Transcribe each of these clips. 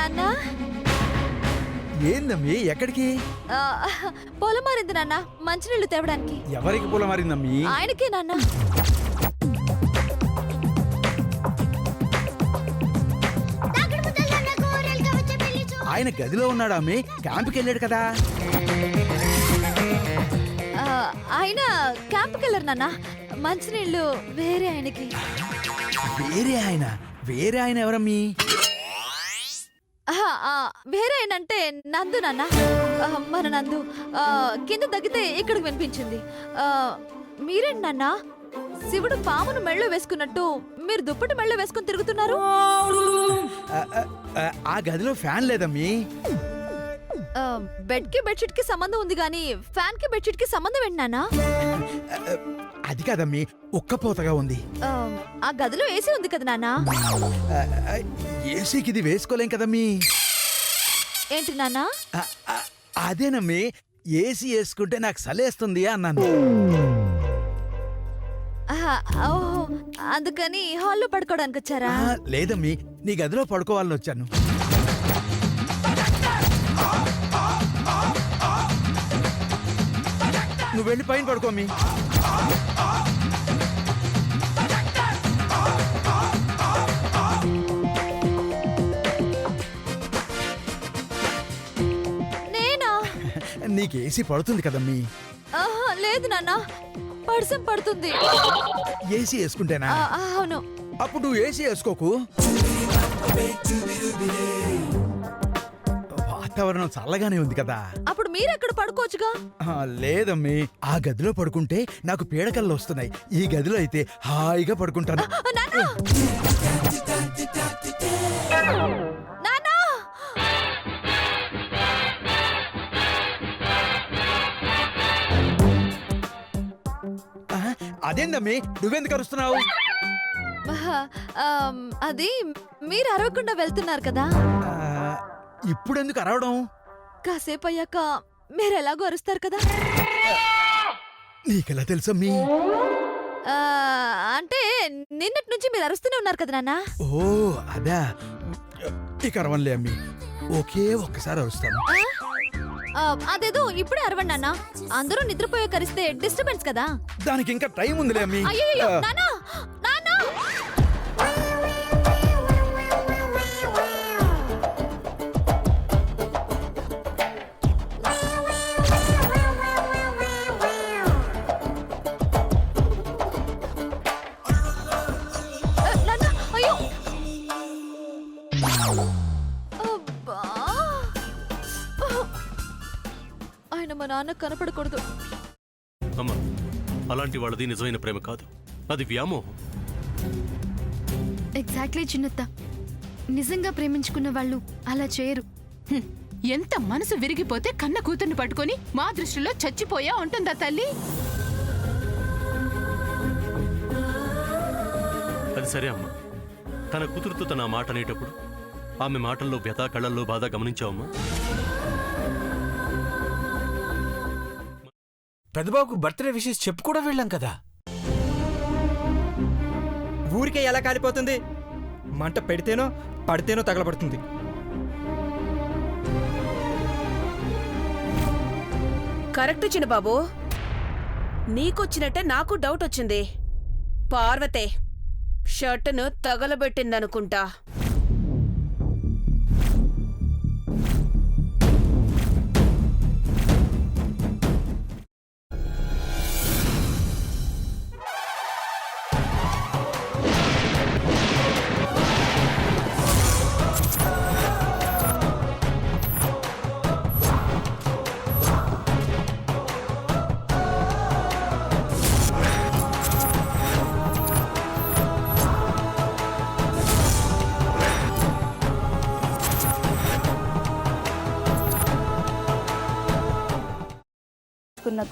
నాన్న ఏందమ్మీ ఎక్కడికి? పొలం మారింది నాన్న, మంచినీళ్ళు తేవడానికి. ఎవరికి పొలం మారిందమ్మీ? ఆయనకే నాన్న. ఆయన గదిలో ఉన్నాడా అమ్మీ? క్యాంప్కి వెళ్ళాడు కదా. ఆయన క్యాంప్కి వెళ్ళరు నాన్న, మంచినీళ్ళు వేరే ఆయనకి. వేరే ఆయన ఎవరమ్మీ? వేరే ఆయన అంటే నందు నాన్న, మన నందు. కింద తగ్గితే ఇక్కడికి వినిపించింది. మీరేంటి నాన్న, శివుడు పామును మెళ్ళో వేసుకున్నట్టు మీరు దుప్పటి మెళ్ళో వేసుకుని తిరుగుతున్నారు? ఆ గదిలో ఫ్యాన్ లేదమ్మీ. బెడ్ కి బెడ్షీట్ కి సంబంధం ఉంది గానీ ఫ్యాన్ కి బెడ్షీట్ కి సంబంధం ఏంటి నాన్న? అది కాదమ్మీ, ఉక్కపోతగా ఉంది. ఆ గదిలో ఏసీ ఉంది కదా నాన్న. ఏసీకి ఇది వేసుకోలేం కదమ్మీ. ఏంటి నాన్న? అదేనమ్మీ, ఏసీ వేసుకుంటే నాకు సలేస్తుంది అన్నాను. అందుకని హాల్లో పడుకోవడానికి వచ్చారా? లేదమ్మీ, నీ గదిలో పడుకోవాలని వచ్చాను. నువ్వు వెళ్ళి పైన పడుకోమ్మీ. నేనా? నీకు ఏసీ పడుతుంది కదమ్మీ. లేదు నాన్న, పర్సం పడుతుంది. ఏసీ వేసుకుంటేనా? అవును. అప్పుడు నువ్వు ఏసీ వేసుకోకు. వాతావరణం చల్లగానే ఉంది కదా. అప్పుడు మీరెక్కడ పడుకోవచ్చుగా. లేదమ్మీ, ఆ గదిలో పడుకుంటే నాకు పీడకల్లో వస్తున్నాయి. ఈ గదిలో అయితే హాయిగా పడుకుంటాను. అదేందమ్మీ, నువ్వెందుకు అరుస్తున్నావు? అది మీరు అరవకుండా వెళ్తున్నారు కదా. ఇప్పుడెందుకు అరవడం? కాసేపు అయ్యాక మీరు ఎలాగో అరుస్తారు కదా. నీకెలా తెలుసమ్మీ? అంటే నిన్నటి నుంచి మీరు అరుస్తూనే ఉన్నారు కదా నాన్న. ఓ అదా, ఇక అరవనులే అమ్మీ, ఒకే ఒక్కసారి అరుస్తాను. అదేదో ఇప్పుడే అరవండి నాన్న, అందరూ నిద్రపోయే కరిస్తే డిస్టర్బెన్స్ కదా. దానికి ఇంకా టైం ఉందిలే అమ్మీ. అయ్యో నాన్న, నాన్న. ఆయన మా నాన్న కనపడకూడదు. అమ్మా, అలాంటి వాళ్ళది నిజమైన ప్రేమ కాదు, అది వ్యామోహం. ఎగ్జాక్ట్లీ చిన్నత్త, నిజంగా ప్రేమించుకున్న వాళ్ళు అలా చేయరు. ఎంత మనసు విరిగిపోతే కన్న కూతుర్ని పట్టుకొని మా దృష్టిలో చచ్చిపోయా ఉంటుందా తల్లి? అది సరే అమ్మా, తన కూతురుతో తన మాట అనేటప్పుడు ఆమె మాటల్లో వ్యథ, కళ్ళల్లో బాధ గమనించావమ్మా? పెద్దబాబుకు బర్త్డే విషెస్ చెప్పు కూడా వెళ్ళాం కదా. ఊరికే ఎలా కాలిపోతుంది? మంట పెడితేనో పడితేనో తగలబడుతుంది. కరెక్ట్ చిన్నబాబు, నీకొచ్చినట్టే నాకు డౌట్ వచ్చింది. పార్వతే షర్టును తగలబెట్టిందనుకుంటా.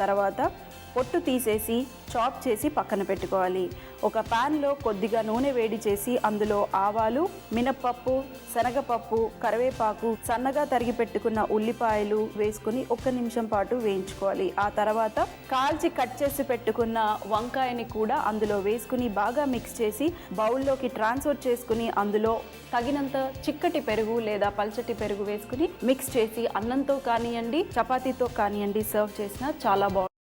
తర్వాత పొట్టు తీసేసి చాప్ చేసి పక్కన పెట్టుకోవాలి. ఒక ప్యాన్లో కొద్దిగా నూనె వేడి చేసి అందులో ఆవాలు, మినప్పప్పు, శనగపప్పు, కరివేపాకు, సన్నగా తరిగి పెట్టుకున్న ఉల్లిపాయలు వేసుకుని 1 నిమిషం పాటు వేయించుకోవాలి. ఆ తర్వాత కాల్చి కట్ చేసి పెట్టుకున్న వంకాయని కూడా అందులో వేసుకుని బాగా మిక్స్ చేసి బౌల్లోకి ట్రాన్స్ఫర్ చేసుకుని అందులో తగినంత చిక్కటి పెరుగు లేదా పల్చటి పెరుగు వేసుకుని మిక్స్ చేసి అన్నంతో కానివ్వండి, చపాతీతో కానివ్వండి సర్వ్ చేసినా చాలా బాగుంటుంది.